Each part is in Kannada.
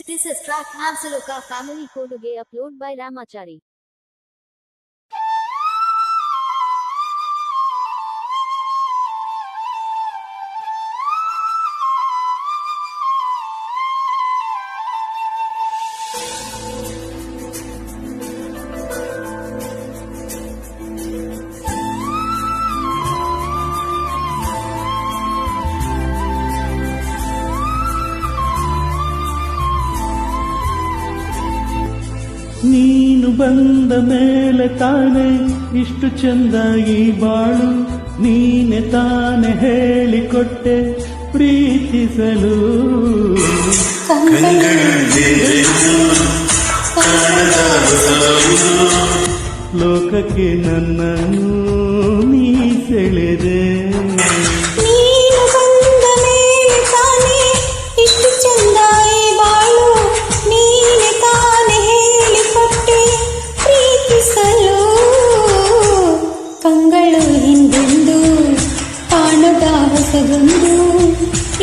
This is track Absoluka Family Koduge upload by Ramachari. ನೀನು ಬಂದ ಮೇಲೆ ತಾನೆ ಇಷ್ಟು ಚಂದ ಈ ಬಾಳು, ನೀನೆ ತಾನೆ ಹೇಳಿಕೊಟ್ಟೆ ಪ್ರೀತಿಸಲು. ಲೋಕಕ್ಕೆ ನನ್ನನ್ನು ನೀ ಸೆಳೆದೆ.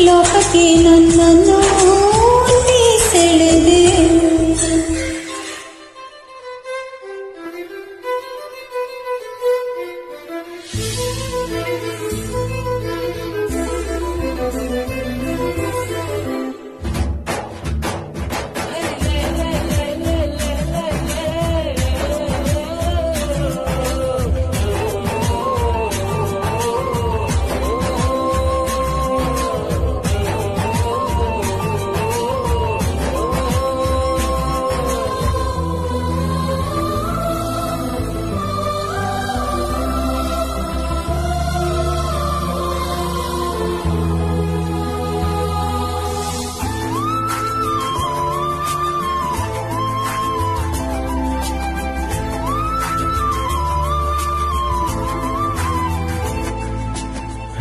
ಲೋಕಕ್ಕೆ ನನ್ನನ್ನು ನೀ ಸೆಳೆದೆ.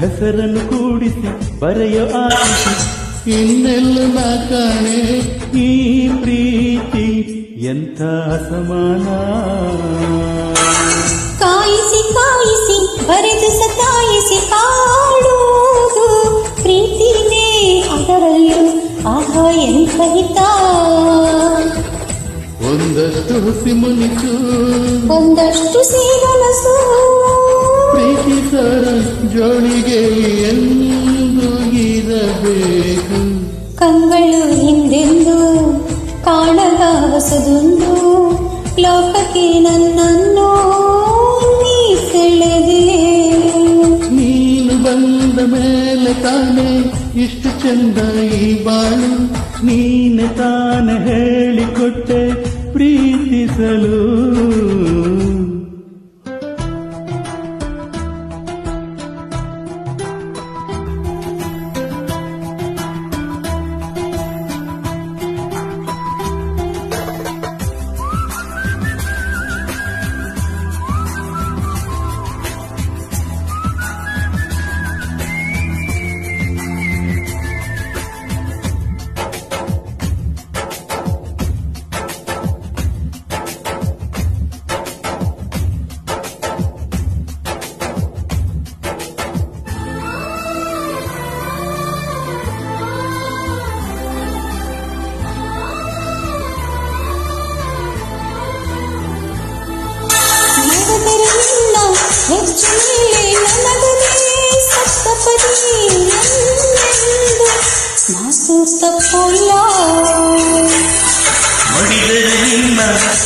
ಹೆಸರನ್ನು ಕೂಡಿಸಿ ಬರೆಯೋ ಆಶಿಸಿ ಇನ್ನೆಲ್ಲ ನಾ ಕಾಣೆ. ಈ ಪ್ರೀತಿ ಎಂಥ ಅಸಮಾನ. ಕಾಯಿಸಿ ಕಾಯಿಸಿ ಬರೆದು ಸತಾಯಿಸಿ ಕಾಡುವುದು ಪ್ರೀತಿನೇ, ಅದರಲ್ಲೂ ಆಹಾ ಎಂಥ ಹಿತ. ಒಂದಷ್ಟು ಹುಸಿ ಮುನಿಸು, ಒಂದಷ್ಟು ಸೀಗನಸು, ಪ್ರೀತಿಸರ ಜೋಳಿಗೆ ಎಂದು ಇರಬೇಕು. ಕಂಗಳು ಹಿಂದೆಂದು ಕಾಣದ ಹೊಸದೊಂದು, ಲೋಕಕ್ಕೆ ನನ್ನನ್ನು ನೀ ಸೆಳೆದೆ. ನೀನು ಬಂದ ಮೇಲೆ ತಾನೆ ಇಷ್ಟು ಚಂದ ಈ ಬಾಳು, ನೀನೆ ತಾನೆ ಹೇಳಿಕೊಟ್ಟೆ ಪ್ರೀತಿಸಲು.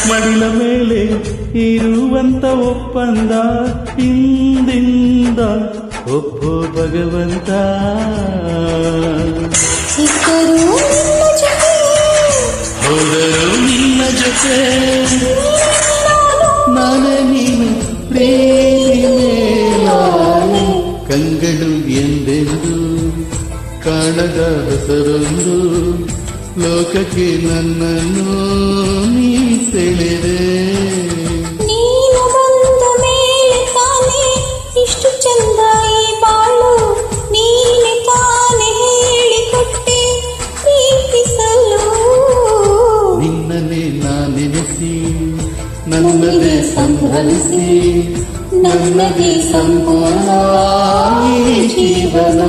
ಮಡಿಲ ಮೇಲೆ ಇರುವಂತ ಒಪ್ಪಂದ ಹಿಂದಿಂದ ಒಪ್ಪೋ ಭಗವಂತ. ಹೋದರು ನಿನ್ನ ಜೊತೆ ನಾನೇ ನೀನು ಪ್ರೇಮಿ ಮೇಲಾನೆ. ಕಂಗಳು ಎಂದೆಂದು ಕಾಣದ ಹೆಸರೊಂದು, ಲೋಕಕ್ಕೆ ನನ್ನನ್ನು ನೀ ಸೆಳೆದೆ. ನೀನು ಬಂದ ಮೇಲೆ ತಾನೆ ಇಷ್ಟು ಚಂದ ಈ ಬಾಳು, ನೀನೆ ತಾನೆ ಹೇಳಿಕೊಟ್ಟೆ ಪ್ರೀತಿಸಲು. ನಿನ್ನನ್ನೇ ನಾನೆನೆಸಿ ನನ್ನದೇ ಸಂಭ್ರಮಿಸಿ, ನನ್ನದೇ ಸಂಪೂರ್ಣ ಜೀವನ.